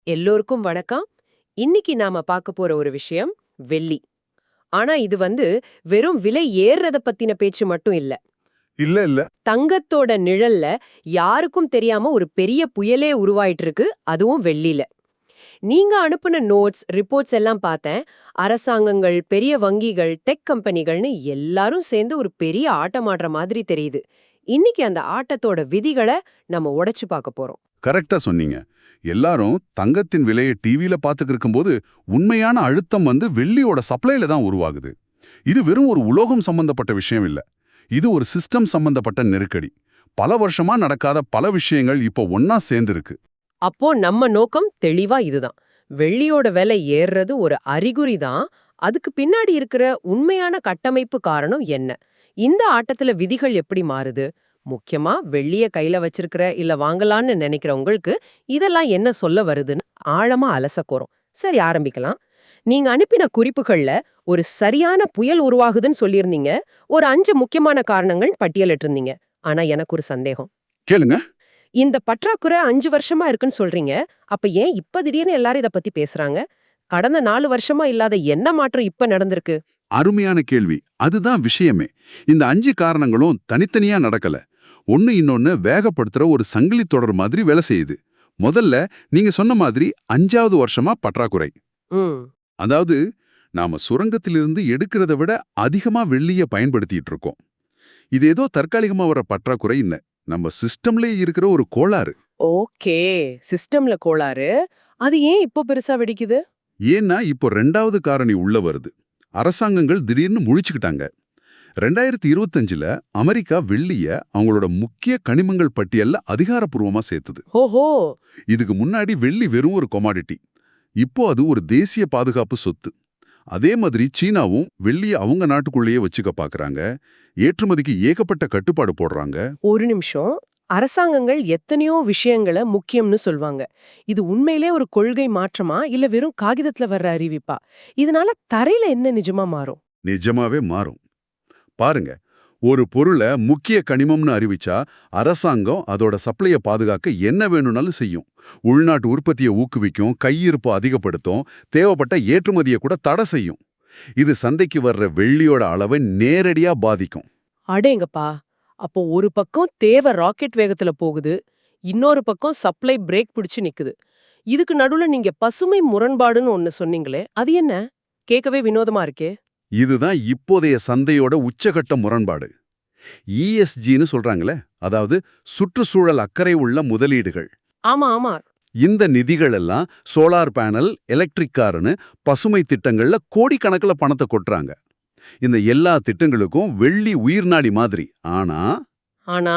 எல்லோருக்கும் வணக்கம். இன்னைக்கு நாம பார்க்க போற ஒரு விஷயம் வெள்ளி. ஆனா இது வெறும் விலை ஏறுறத பத்தின பேச்சு மட்டும் இல்ல. இல்ல இல்ல. தங்கத்தோட நிழல்ல யாருக்கும் தெரியாம ஒரு பெரிய புயலே உருவாயிட்டு இருக்கு, அதுவும் வெள்ளில. நீங்க அனுப்புன நோட்ஸ், ரிப்போர்ட்ஸ் எல்லாம் பார்த்தேன். அரசாங்கங்கள், பெரிய வங்கிகள், டெக் கம்பெனிகள்னு எல்லாரும் சேர்ந்து ஒரு பெரிய ஆட்டமாடுற மாதிரி தெரியுது. இன்னைக்கு அந்த ஆட்டத்தோட விதிகளை நம்ம உடைச்சு பார்க்க போறோம். கரெக்டா சொன்னீங்க. எல்லாரும் தங்கத்தின் விலையை டிவியில பாத்துக்கு இருக்கும்போது உண்மையான அழுத்தம் வெள்ளியோட சப்ளைல தான் உருவாகுது. இது வெறும் ஒரு உலோகம் சம்பந்தப்பட்ட விஷயம் இல்ல. இது ஒரு சிஸ்டம் சம்பந்தப்பட்ட நெருக்கடி. பல வருஷமா நடக்காத பல விஷயங்கள் இப்போ ஒன்னா சேர்ந்திருக்கு. அப்போ நம்ம நோக்கம் தெளிவா இதுதான். வெள்ளியோட விலை ஏறுறது ஒரு அறிகுறி தான். அதுக்கு பின்னாடி இருக்கிற உண்மையான கட்டமைப்பு காரணம் என்ன? இந்த ஆட்டத்துல விதிகள் எப்படி மாறுது? முக்கியமா வெள்ளிய கையில வச்சிருக்கிற இல்ல வாங்கலான்னு நினைக்கிற உங்களுக்கு இதெல்லாம் என்ன சொல்ல வருதுன்னு ஆழமா அலசக்கோறோம். சரி, ஆரம்பிக்கலாம். நீங்க அனுப்பின குறிப்புகள்ல ஒரு சரியான புயல் உருவாகுதுன்னு சொல்லியிருந்தீங்க. ஒரு 5 முக்கியமான காரணங்கள் பட்டியலிட்டிருந்தீங்க. ஆனா எனக்கு ஒரு சந்தேகம். கேளுங்க. இந்த பற்றாக்குறை 5 வருஷமா இருக்குன்னு சொல்றீங்க. அப்ப ஏன் இப்ப திடீர்னு எல்லாரும் இத பத்தி பேசுறாங்க? கடந்த 4 வருஷமா இல்லாத என்ன மாற்றம் இப்ப நடந்திருக்கு? அருமையான கேள்வி. அதுதான் விஷயமே. இந்த 5 காரணங்களும் தனித்தனியா நடக்கல. ஒன்னு இன்னொன்னு வேகப்படுத்துற ஒரு சங்கிலி தொடர் மாதிரி வேலை செய்யுது. முதல்ல நீங்க சொன்ன மாதிரி 5வது வருஷமா பற்றாக்குறை. ம். அதாவது நாம சுரங்கத்திலிருந்து எடுக்கிறத விட அதிகமா வெள்ளிய பயன்படுத்திட்டு இருக்கோம். இது ஏதோ தற்காலிகமா வர பற்றாக்குறை இல்ல. நம்ம சிஸ்டம்லயே இருக்கிற ஒரு கோளாறு. ஓகே. சிஸ்டம்ல கோளாறு. அது ஏன் இப்போ பெருசா வெடிக்குது? ஏன்னா இப்போ 2வது காரணி உள்ள வருது. அரசாங்கங்கள் திடீர்னு முழிச்சுக்கிட்டாங்க. 2025ல அமெரிக்கா வெள்ளிய அவங்களோட முக்கிய கனிமங்கள் பட்டியல்ல அதிகாரப்பூர்வமா சேர்த்தது. ஓஹோ! இதுக்கு முன்னாடி வெள்ளி வெறும் ஒரு கொமாடிட்டி. இப்போ அது ஒரு தேசிய பாதுகாப்பு சொத்து. அதே மாதிரி சீனாவும் வெள்ளிய அவங்க நாட்டுக்குள்ளேயே வச்சுக்க பாக்குறாங்க. ஏற்றுமதிக்கு ஏகப்பட்ட கட்டுப்பாடு போடுறாங்க. ஒரு நிமிஷம். அரசாங்கங்கள் எத்தனையோ விஷயங்கள முக்கியம்னு சொல்வாங்க. இது உண்மையிலே ஒரு கொள்கை மாற்றமா? இல்ல வெறும் காகிதத்துல வர்ற அறிவிப்பா? இதனால தரையில என்ன நிஜமா மாறும்? நிஜமாவே மாறும். பாருங்க, ஒரு பொருளை முக்கிய கனிமம்னு அறிவிச்சா அரசாங்கம் அதோட சப்ளைய பாதுகாக்க என்ன வேணும்னாலும் செய்யும். உள்நாட்டு உற்பத்தியை ஊக்குவிக்கும், கையிருப்பை அதிகப்படுத்தும், தேவைப்பட்ட ஏற்றுமதியை கூட தடை செய்யும். இது சந்தைக்கு வர்ற வெள்ளியோட அளவை நேரடியா பாதிக்கும். அடேங்கப்பா! அப்போ ஒரு பக்கம் தேவை ராக்கெட் வேகத்துல போகுது. இன்னொரு பக்கம் சப்ளை பிரேக் பிடிச்சு நிக்குது. இதுக்கு நடுவுல நீங்க பசுமை முரண்பாடுன்னு ஒண்ணு சொன்னீங்களே, அது என்ன? கேட்கவே வினோதமா இருக்கே! இதுதான் இப்போதைய சந்தையோட உச்சகட்ட முரண்பாடு. ESGன்னு சொல்றாங்களே, அதாவது சுற்றுச்சூழல் அக்கறை உள்ள முதலீடுகள். ஆமா, ஆமா. இந்த நிதிகள் எல்லாம் சோலார் பேனல், எலக்ட்ரிக் காருன்னு பசுமை திட்டங்கள்ல கோடிக்கணக்கில் பணத்தை கொட்டுறாங்க. இந்த எல்லா திட்டங்களுக்கும் வெள்ளி உயிர்நாடி மாதிரி. ஆனா ஆனா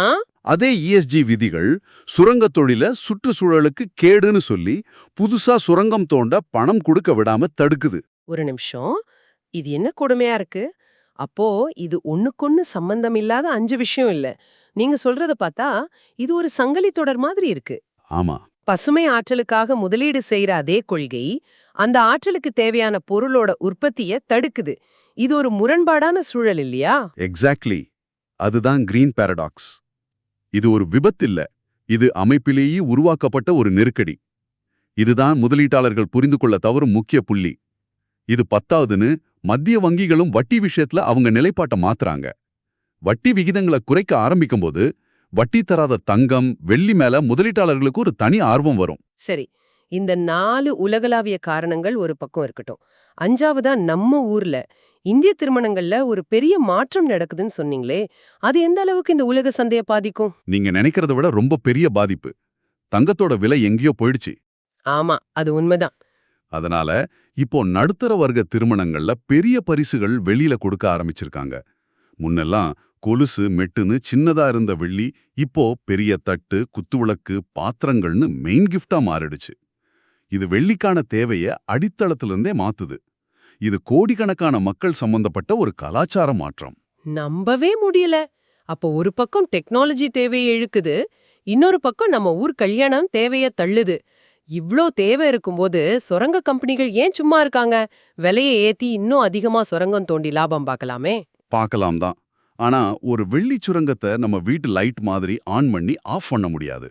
அதே ESG விதிகள் சுரங்கத் தொழில சுற்றுச்சூழலுக்கு கேடுன்னு சொல்லி புதுசா சுரங்கம் தோண்ட பணம் கொடுக்க விடாம தடுக்குது. ஒரு நிமிஷம். இது என்ன கொடுமையா இருக்கு? அப்போ இது ஒண்ணுக்கொண்ணு சம்பந்தம் இல்லாத 5 விஷயம் இல்ல. நீங்க சொல்றத பார்த்தா இது ஒரு சங்கிலி தொடர் மாதிரி இருக்கு. ஆமா, பசுமை ஆற்றலுக்காக முதலீடு செய்யற அதே கொள்கை, அந்த ஆற்றலுக்கு தேவையான பொருளோட உற்பத்திய தடுக்குது. இது ஒரு முரண்பாடான சூழல் இல்லையா? எக்ஸாக்ட்லி. அதுதான் கிரீன் பாரடாக்ஸ். இது ஒரு விபத்து இல்ல. இது அமைப்பிலேயே உருவாக்கப்பட்ட ஒரு நெருக்கடி. இதுதான் முதலீட்டாளர்கள் புரிந்து கொள்ள தவறும் முக்கிய புள்ளி. இது 10வதுன்னு மத்திய வங்கிகளும் வட்டி விஷயத்துல அவங்க நிலைப்பாட்டை மாத்துறாங்க. வட்டி விகிதங்களை குறைக்க ஆரம்பிக்கும்போது வட்டி தராத தங்கம், வெள்ளி மேல முதலீட்டாளர்களுக்கு ஒரு தனி ஆர்வம் வரும். சரி. இந்த 4 உலகளாவிய காரணங்கள் ஒரு பக்கம் இருக்கட்டும். 5வதா நம்ம ஊர்ல இந்திய திருமணங்கள்ல ஒரு பெரிய மாற்றம் நடக்குதுன்னு சொன்னீங்களே, அது எந்த அளவுக்கு இந்த உலக சந்தைய பாதிக்கும்? நீங்க நினைக்கிறத விட ரொம்ப பெரிய பாதிப்பு. தங்கத்தோட விலை எங்கேயோ போயிடுச்சு. ஆமா, அது உண்மைதான். அதனால இப்போ நடுத்தர வர்க்க திருமணங்கள்ல பெரிய பரிசுகள் வெளியில கொடுக்க ஆரம்பிச்சிருக்காங்க. முன்னெல்லாம் கொலுசு, மெட்டுன்னு சின்னதா இருந்த வெள்ளி இப்போ பெரிய தட்டு, குத்துவிளக்கு, பாத்திரங்கள்னு மெயின் கிஃப்டா மாறிடுச்சு. இது வெள்ளிக்கான தேவைய அடித்தளத்திலிருந்தே மாத்துது. இது கோடிக்கணக்கான மக்கள் சம்பந்தப்பட்ட ஒரு கலாச்சார மாற்றம். நம்பவே முடியல. அப்போ ஒரு பக்கம் டெக்னாலஜி தேவையை இழுக்குது, இன்னொரு பக்கம் நம்ம ஊர் கல்யாணம் தேவைய தள்ளுது. இவ்ளோ தேவை இருக்கும்போது சுரங்க கம்பெனிகள் ஏன் சும்மா இருக்காங்க? விலையை ஏத்தி இன்னும் அதிகமா சுரங்கம் தோண்டி லாபம் பார்க்கலாமே. பார்க்கலாம் தான். ஆனா ஒரு வெள்ளி சுரங்கத்தை நம்ம வீட்டு லைட் மாதிரி ஆன் பண்ணி ஆஃப் பண்ண முடியாது.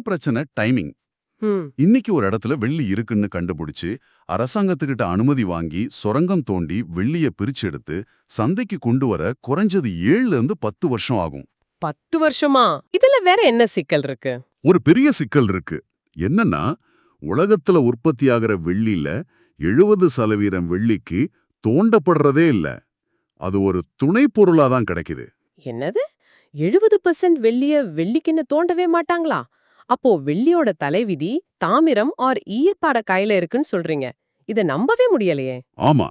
பிரச்சனை டைமிங். ம். இன்னைக்கு ஒரு இடத்துல வெள்ளி இருக்குன்னு கண்டுபிடிச்சு அரசாங்கத்துக்கிட்ட அனுமதி வாங்கி சுரங்கம் தோண்டி வெள்ளிய பிரிச்சு எடுத்து சந்தைக்கு கொண்டு வர குறைஞ்சது 7ல இருந்து 10 வருஷம் ஆகும். 10 வருஷமா? இதுல வேற என்ன சிக்கல் இருக்கு? ஒரு பெரிய சிக்கல் இருக்கு. என்னன்னா, உலகத்துல உற்பத்தியாகிற வெள்ளியில 70% வெள்ளிக்கு தோண்டப்படுறதே இல்ல. அது ஒரு துணை பொருளா தான் கிடைக்குது. என்னது? 70% வெள்ளிய வெள்ளிக்குன்னு தோண்டவே மாட்டாங்களா? அப்போ வெள்ளியோட தலைவிதி தாமிரம் ஆர் ஈயப்பாட கையில இருக்குன்னு சொல்றீங்க. இத நம்பவே முடியலையே. ஆமா,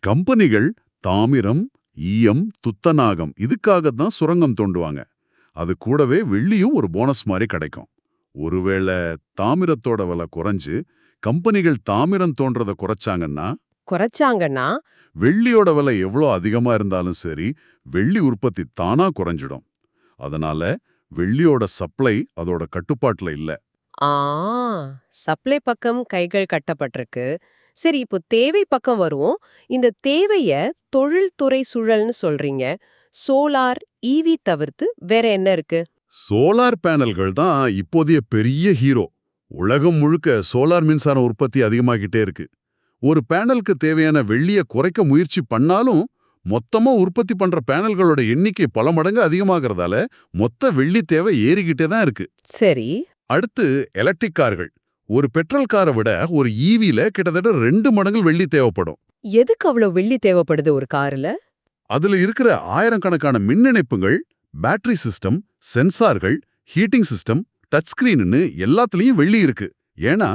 கம்பெனிகள் தாமிரம், ஈயம், துத்தநாகம் இதுக்காக தான் சுரங்கம் தோண்டுவாங்க. அது கூடவே வெள்ளியும் ஒரு போனஸ் மாதிரி கிடைக்கும். ஒருவேளை தாமிரத்தோட விலை குறைஞ்சு கம்பெனிகள் தாமிரம் தோன்றத குறைச்சாங்கன்னா, குறைச்சாங்கன்னா வெள்ளியோட விலை எவ்வளோ அதிகமா இருந்தாலும் சரி, வெள்ளி உற்பத்தி தானா குறைஞ்சிடும். அதனால வெள்ளியோட சப்ளை அதோட கட்டுப்பாட்டுல இல்ல. ஆ சப்ளை பக்கம் கைகள் கட்டப்பட்டிருக்கு. சரி, இப்போ தேவை பக்கம் வருவோம். இந்த தேவைய தொழில்துறை சூழல்னு சொல்றீங்க. சோலார், ஈவி தவிர்த்து வேற என்ன இருக்கு? சோலார் பேனல்கள் தான் இப்போதைய பெரிய ஹீரோ. உலகம் முழுக்க சோலார் மின்சாரம் உற்பத்தி அதிகமாகிட்டே இருக்கு. ஒரு பேனலுக்கு தேவையான வெள்ளிய குறைக்க முயற்சி பண்ணாலும் மொத்தமா உற்பத்தி பண்ற பேனல்களோட எண்ணிக்கை பல மடங்கு அதிகமாகறதால மொத்த வெள்ளி தேவை ஏறிக்கிட்டே தான் இருக்கு. சரி. அடுத்து எலக்ட்ரிக் கார்கள். ஒரு பெட்ரோல் காரை விட ஒரு ஈவில கிட்டத்தட்ட 2 மடங்கு வெள்ளி தேவைப்படும். எதுக்கு அவ்வளோ வெள்ளி தேவைப்படுது ஒரு கார்ல? அதுல இருக்கிற ஆயிரக்கணக்கான மின் இணைப்புகள், பேட்டரி சிஸ்டம், சென்சார்கள், ஹீட்டிங் சிஸ்டம், டச் ஸ்கிரீன்னு எல்லாத்துலயும் வெள்ளி இருக்கு. ஏன்னா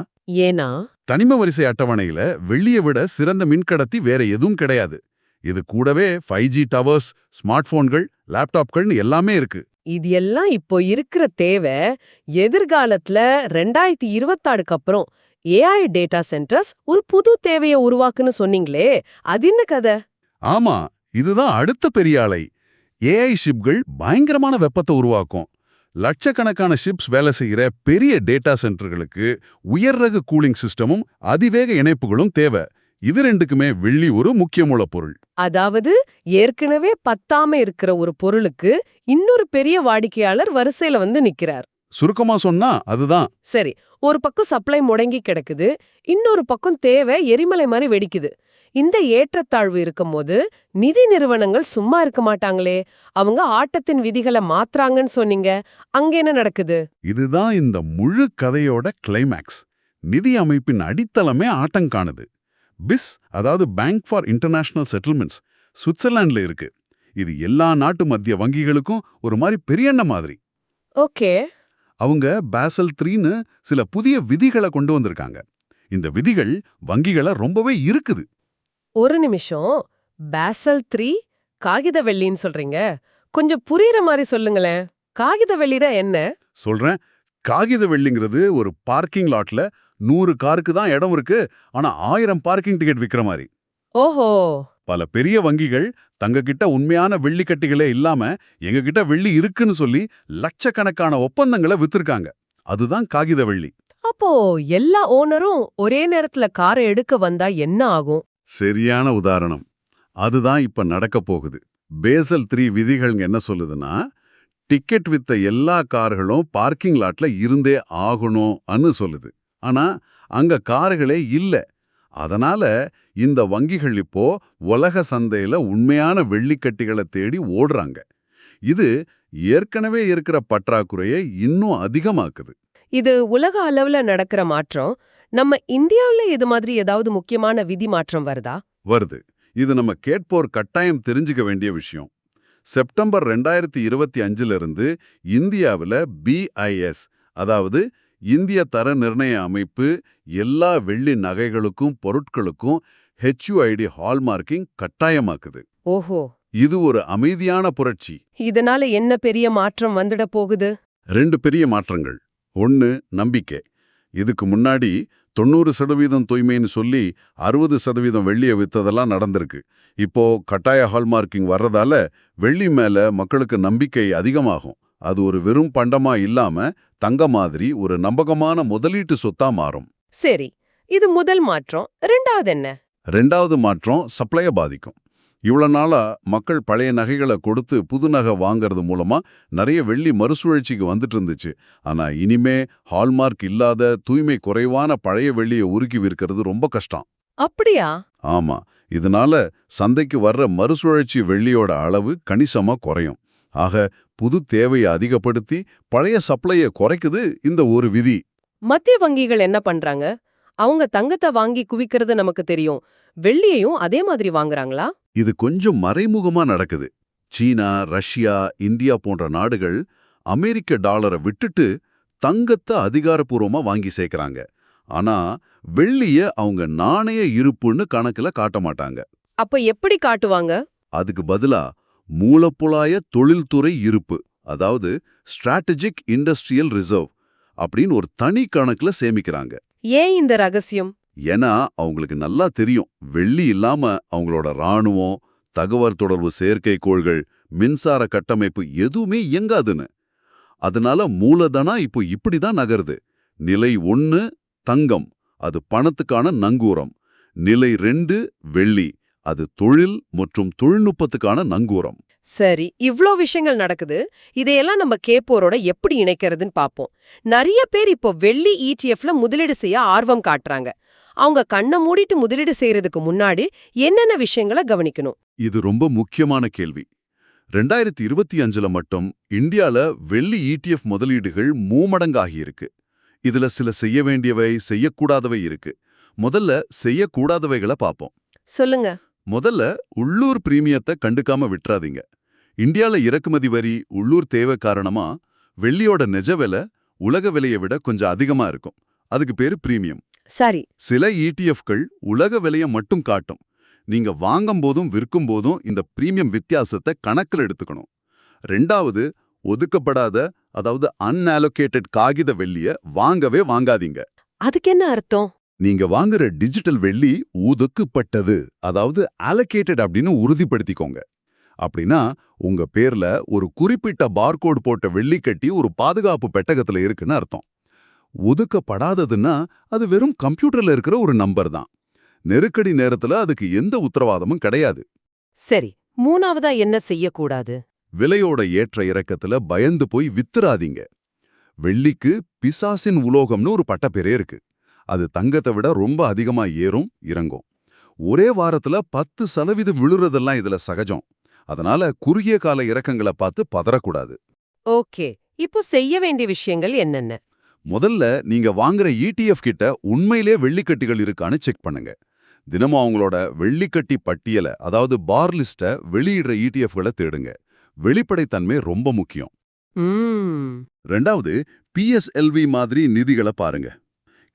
ஏன்னா தனிம வரிசை அட்டவணையில வெள்ளியை விட சிறந்த மின்கடத்தி வேற எதுவும் கிடையாது. இது கூடவே 5G டவர்ஸ், ஸ்மார்ட் போன்கள், லேப்டாப்கள்னு எல்லாமே இருக்கு. இது எல்லாம் இப்போ இருக்கிற தேவை. எதிர்காலத்துல 2026க்கு அப்புறம் ஏஐ டேட்டா சென்டர்ஸ் ஒரு புது தேவையை உருவாக்குன்னு சொன்னீங்களே, அது என்ன கதை? ஆமா, இதுதான் அடுத்த பெரிய அலை. ஏஐ ஷிப்கள் பயங்கரமான வெப்பத்தை உருவாக்கும். லட்சக்கணக்கான ஷிப்ஸ் வேலை செய்யற பெரிய டேட்டா சென்டர்களுக்கு உயர் ரக கூலிங் சிஸ்டமும் அதிவேக இணைப்புகளும் தேவை. இது ரெண்டுக்குமே வெள்ளி ஒரு முக்கிய மூலப்பொருள். அதாவது ஏற்கனவே பத்தாம இருக்கிற ஒரு பொருளுக்கு இன்னொரு பெரிய வாடிக்கையாளர் வரிசையில வந்து நிக்கிறார். சுருக்கமா சொன்னா அதுதான். சரி, ஒரு பக்கம் சப்ளை முடங்கி கிடக்குது, இன்னொரு பக்கம் தேவை எரிமலை மாதிரி வெடிக்குது. இந்த ஏற்றத்தாழ்வு இருக்கும்போது நிதி நிறுவனங்கள் சும்மா இருக்க மாட்டாங்களே. அவங்க ஆட்டத்தின் விதிகளை மாத்துறாங்கன்னு சொன்னீங்க. அங்க என்ன நடக்குது? இதுதான் இந்த முழு கதையோட கிளைமேக்ஸ். நிதி அமைப்பின் அடித்தளமே ஆட்டம் காணுது. பிஸ், அதாவது பேங்க் ஃபார் இன்டர்நேஷனல் செட்டில்மெண்ட்ஸ், சுவிட்சர்லாந்துல இருக்கு. இது எல்லா நாட்டு மத்திய வங்கிகளுக்கும் ஒரு மாதிரி பெரியண்ண மாதிரி. ஓகே. அவங்க பாசல் 3ன்னு சில புதிய விதிகளை கொண்டு வந்திருக்காங்க. இந்த விதிகள் வங்கிகளை ரொம்பவே இருக்குது. ஒரு நிமிஷம். பாசல் 3 காகித வெள்ளின்னு சொல்றீங்க. கொஞ்சம் புரியுற மாதிரி சொல்லுங்களேன். காகித வெள்ளினா என்ன? சொல்றேன். காகித வெள்ளிங்கிறது ஒரு பார்க்கிங் லாட்ல 100 காருக்கு தான் இடம் இருக்கு, ஆனா 1000 பார்க்கிங் டிக்கெட் விக்கிற மாதிரி. ஓஹோ. பல பெரிய வங்கிகள் தங்க கிட்ட உண்மையான வெள்ளி கட்டிகளே இல்லாம எங்க கிட்ட வெள்ளி இருக்குன்னு சொல்லி லட்சக்கணக்கான ஒப்பந்தங்களை வித்திருக்காங்க. அதுதான் காகித வெள்ளி. அப்போ எல்லா ஓனரும் ஒரே நேரத்துல காரை எடுக்க வந்தா என்ன ஆகும்? சரியான உதாரணம். அதுதான் இப்ப நடக்க போகுது. பேசல் 3 விதிகள் என்ன சொல்லுதுன்னா, டிக்கெட் வித்த எல்லா கார்களும் பார்க்கிங் லாட்ல இருந்தே ஆகணும்னு சொல்லுது. ஆனா அங்க கார்களே இல்ல. அதனால இந்த வங்கிகள் இப்போ உலக சந்தையில உண்மையான வெள்ளிக்கட்டிகளை தேடி ஓடுறாங்க. இது ஏற்கனவே இருக்கிற பற்றாக்குறையை இன்னும் அதிகமாக்குது. இது உலக அளவுல நடக்கிற மாற்றம். நம்ம இந்தியாவுல இது மாதிரி ஏதாவது முக்கியமான விதி மாற்றம் வருதா? வருது. இது நம்ம கேட்போர் கட்டாயம் தெரிஞ்சுக்க வேண்டிய விஷயம். செப்டம்பர் 2025 இருந்து இந்தியாவில் BIS, அதாவது இந்திய தர நிர்ணய அமைப்பு, எல்லா வெள்ளி நகைகளுக்கும் பொருட்களுக்கும் HUID ஹால்மார்க்கிங் கட்டாயமாக்குது. ஓஹோ. இது ஒரு அமைதியான புரட்சி. இதனால என்ன பெரிய மாற்றம் வந்துட போகுது? 2 பெரிய மாற்றங்கள். 1, நம்பிக்கை. இதுக்கு முன்னாடி 90% தூய்மைன்னு சொல்லி 60% வெள்ளியை வித்ததெல்லாம் நடந்திருக்கு. இப்போ கட்டாய ஹால்மார்க்கிங் வர்றதால வெள்ளி மேல மக்களுக்கு நம்பிக்கை அதிகமாகும். அது ஒரு வெறும் பண்டமா இல்லாம தங்க மாதிரி ஒரு நம்பகமான முதலீட்டு சொத்தா மாறும். சரி, இது முதல் மாற்றம். ரெண்டாவது என்ன? 2வது மாற்றம் சப்ளைய பாதிக்கும். இவ்வளவு நாளா மக்கள் பழைய நகைகளை கொடுத்து புது நகை வாங்கறது மூலமா நிறைய வெள்ளி மறுசுழற்சிக்கு வந்துட்டு இருந்துச்சு. ஆனா இனிமே ஹால்மார்க் இல்லாத தூய்மை குறைவான பழைய வெள்ளியை உருக்கி விற்கிறது ரொம்ப கஷ்டம். அப்படியா? ஆமா. இதனால சந்தைக்கு வர்ற மறுசுழற்சி வெள்ளியோட அளவு கணிசமா குறையும். ஆக புது தேவையை அதிகப்படுத்தி பழைய சப்ளையை குறைக்குது இந்த ஒரு விதி. மத்திய வங்கிகள் என்ன பண்றாங்க? அவங்க தங்கத்தை வாங்கி குவிக்கிறது நமக்கு தெரியும். வெள்ளியையும் அதே மாதிரி வாங்குறாங்களா? இது கொஞ்சம் மறைமுகமா நடக்குது. சீனா, ரஷ்யா, இந்தியா போன்ற நாடுகள் அமெரிக்க டாலரை விட்டுட்டு தங்கத்தை அதிகாரப்பூர்வமா வாங்கி சேர்க்கறாங்க. ஆனா வெள்ளிய அவங்க நாணய இருப்புன்னு கணக்குல காட்ட மாட்டாங்க. அப்ப எப்படி காட்டுவாங்க? அதுக்கு பதிலா மூலப்பொலாய தொழில்துறை இருப்பு, அதாவது ஸ்ட்ராட்டஜிக் இண்டஸ்ட்ரியல் ரிசர்வ் அப்படின்னு ஒரு தனி கணக்குல சேமிக்கிறாங்க. ஏன் இந்த ரகசியம்? ஏன்னா அவங்களுக்கு நல்லா தெரியும், வெள்ளி இல்லாம அவங்களோட ராணுவம், தகவல் தொடர்பு செயற்கைக்கோள்கள், மின்சார கட்டமைப்பு எதுவுமே இயங்காதுன்னு. அதனால மூலதனா இப்போ இப்படிதான் நகருது. நிலை 1 தங்கம், அது பணத்துக்கான நங்கூரம். நிலை 2 வெள்ளி, அது தொழில் மற்றும் தொழில்நுட்பத்துக்கான நங்கூரம். சரி, இவ்ளோ விஷயங்கள் நடக்குது. இதையெல்லாம் நம்ம கேப்போரோட எப்படி இணைக்கிறதுன்னு பாப்போம். நிறைய பேர் இப்போ வெள்ளி ETF-ல முதலீடு செய்ய ஆர்வம் காட்டுறாங்க. அவங்க கண்ணை மூடிட்டு முதலீடு செய்யறதுக்கு முன்னாடி என்னென்ன விஷயங்களை கவனிக்கணும்? இது ரொம்ப முக்கியமான கேள்வி. 2025ல மட்டும் இந்தியால வெள்ளி ETF முதலீடுகள் மூமடங்காகியிருக்கு. இதுல சில செய்ய வேண்டியவை, செய்யக்கூடாதவை இருக்கு. முதல்ல செய்யக்கூடாதவைகளை பாப்போம். சொல்லுங்க. முதல்ல உள்ளூர் பிரீமியத்தை கண்டுக்காம விட்டுறாதீங்க. இந்தியால இறக்குமதி வரி, உள்ளூர் தேவை காரணமா வெள்ளியோட நிஜ விலை உலக விலையை விட கொஞ்சம் அதிகமா இருக்கும். அதுக்கு பேரு பிரீமியம். சரி. சில ETFகள் உலக விலையை மட்டும் காட்டும். நீங்க வாங்கும் போதும் விற்கும் போதும் இந்த பிரீமியம் வித்தியாசத்தை கணக்கில் எடுத்துக்கணும். 2வது, ஒதுக்கப்படாத, அதாவது அன்அலோகேட்டட் காகித வெள்ளிய வாங்கவே வாங்காதீங்க. அதுக்கு என்ன அர்த்தம்? நீங்க வாங்குற டிஜிட்டல் வெள்ளி ஒதுக்கப்பட்டது, அதாவது அலோகேட்டட் அப்படின்னு உறுதிப்படுத்திக்கோங்க. அப்படின்னா உங்க பேர்ல ஒரு குறிப்பிட்ட பார்கோட் போட்ட வெள்ளி கட்டி ஒரு பாதுகாப்பு பெட்டகத்துல இருக்குன்னு அர்த்தம். ஒதுக்கப்படாததுன்னா அது வெறும் கம்ப்யூட்டர்ல இருக்கிற ஒரு நம்பர் தான். நெருக்கடி நேரத்துல அதுக்கு எந்த உத்தரவாதமும் கிடையாது. சரி, 3வதா என்ன செய்யக்கூடாது? விலையோட ஏற்ற இறக்கத்துல பயந்து போய் வித்துறாதீங்க. வெள்ளிக்கு பிசாசின் உலோகம்னு ஒரு பட்டப்பேரே இருக்கு. அது தங்கத்தை விட ரொம்ப அதிகமா ஏறும், இறங்கும். ஒரே வாரத்துல 10% விழுறதெல்லாம் இதுல சகஜம். அதனால குறுகிய கால இறக்கங்களை பார்த்து பதறக்கூடாது. ஓகே, இப்போ செய்ய வேண்டிய விஷயங்கள் என்னென்ன? முதல்ல நீங்க வாங்குற ETF கிட்ட உண்மையிலே வெள்ளிக்கட்டிகள் இருக்கான்னு செக் பண்ணுங்க. தினமும் அவங்களோட வெள்ளிக்கட்டி பட்டியலை, அதாவது பார் லிஸ்ட வெளியிடுற ETFகளை தேடுங்க. வெளிப்படைத்தன்மை ரொம்ப முக்கியம். 2வது, PSLV மாதிரி நிதிகளை பாருங்க.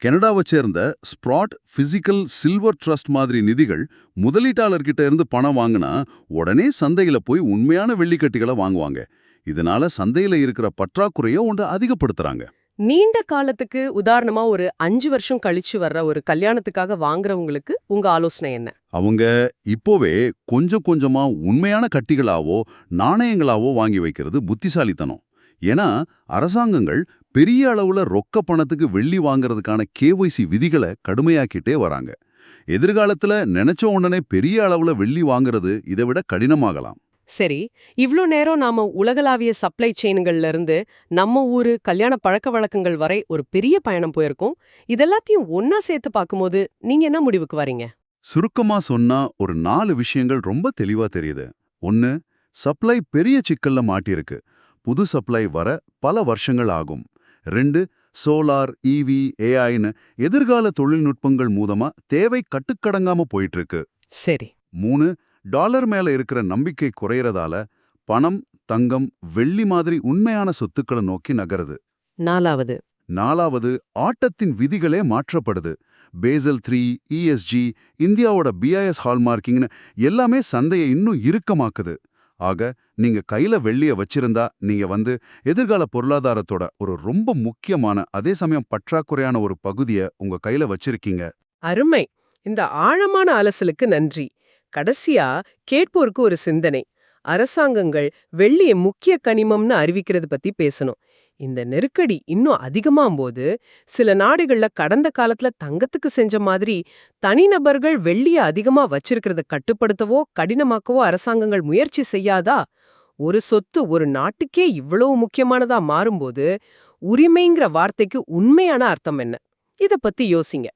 கனடாவை சேர்ந்த ஸ்ப்ராட் பிசிக்கல் சில்வர் ட்ரஸ்ட் மாதிரி நிதிகள் முதலீட்டாளர்கிட்ட இருந்து பணம் வாங்கினா உடனே சந்தையில போய் உண்மையான வெள்ளிக்கட்டிகளை வாங்குவாங்க. இதனால சந்தையில இருக்கிற பற்றாக்குறையை ஒன்று அதிகப்படுத்துறாங்க. நீண்ட காலத்துக்கு, உதாரணமா ஒரு 5 வருஷம் கழிச்சு வர்ற ஒரு கல்யாணத்துக்காக வாங்குறவங்களுக்கு உங்க ஆலோசனை என்ன? அவங்க இப்போவே கொஞ்சம் கொஞ்சமா உண்மையான கட்டிகளாவோ நாணயங்களாவோ வாங்கி வைக்கிறது புத்திசாலித்தனம். ஏன்னா அரசாங்கங்கள் பெரிய அளவுல ரொக்க பணத்துக்கு வெள்ளி வாங்குறதுக்கான KYC விதிகளை கடுமையாக்கிட்டே வராங்க. எதிர்காலத்துல நினைச்ச உடனே பெரிய அளவுல வெள்ளி வாங்குறது இதை விட கடினமாகலாம். சரி, இவ்ளோ நேரம் நாம உலகளாவிய சப்ளை செயின்கள்ல இருந்து நம்ம ஊரு கல்யாண பழக்க வழக்கங்கள் வரை ஒரு பெரிய பயணம் போயிருக்கோம். இதெல்லாத்தையும் ஒன்னா சேர்த்து பார்க்கும்போது நீங்க என்ன முடிவுக்கு வரீங்க? சுருக்கமா சொன்னா ஒரு 4 விஷயங்கள் ரொம்ப தெளிவா தெரியுது. 1, சப்ளை பெரிய சிக்கல்ல மாட்டியிருக்கு. புது சப்ளை வர பல வருஷங்கள் ஆகும். 2, சோலார், EV, AIன்னு எதிர்கால தொழில்நுட்பங்கள் மூலமா தேவை கட்டுக்கடங்காம போயிட்டு இருக்கு. சரி. 3, டாலர் மேல இருக்கிற நம்பிக்கை குறையறதால பணம், தங்கம், வெள்ளி மாதிரி உண்மையான சொத்துக்களை நோக்கி நகருது. 4வது, ஆட்டத்தின் விதிகளே மாற்றப்படுது. பேசல் 3, ESG, இந்தியாவோட BIS ஹால்மார்க்கிங்னு எல்லாமே சந்தையை இன்னும் இறுக்கமாக்குது. ஆக நீங்க கையில வெள்ளிய வச்சிருந்தா நீங்க எதிர்கால பொருளாதாரத்தோட ஒரு ரொம்ப முக்கியமான, அதே சமயம் பற்றாக்குறையான ஒரு பகுதியை உங்க கையில வச்சிருக்கீங்க. அருமை. இந்த ஆழமான அலசலுக்கு நன்றி. கடைசியா கேட்போருக்கு ஒரு சிந்தனை. அரசாங்கங்கள் வெள்ளியை முக்கிய கனிமம்னு அறிவிக்கிறது பத்தி பேசணும். இந்த நெருக்கடி இன்னும் அதிகமாம்போது சில நாடுகள்ல கடந்த காலத்துல தங்கத்துக்கு செஞ்ச மாதிரி தனிநபர்கள் வெள்ளிய அதிகமா வச்சிருக்கிறத கட்டுப்படுத்தவோ கடினமாக்கவோ அரசாங்கங்கள் முயற்சி செய்யாதா? ஒரு சொத்து ஒரு நாட்டுக்கே இவ்வளவு முக்கியமானதா மாறும்போது உரிமைங்கிற வார்த்தைக்கு உண்மையான அர்த்தம் என்ன? இத பத்தி யோசிங்க.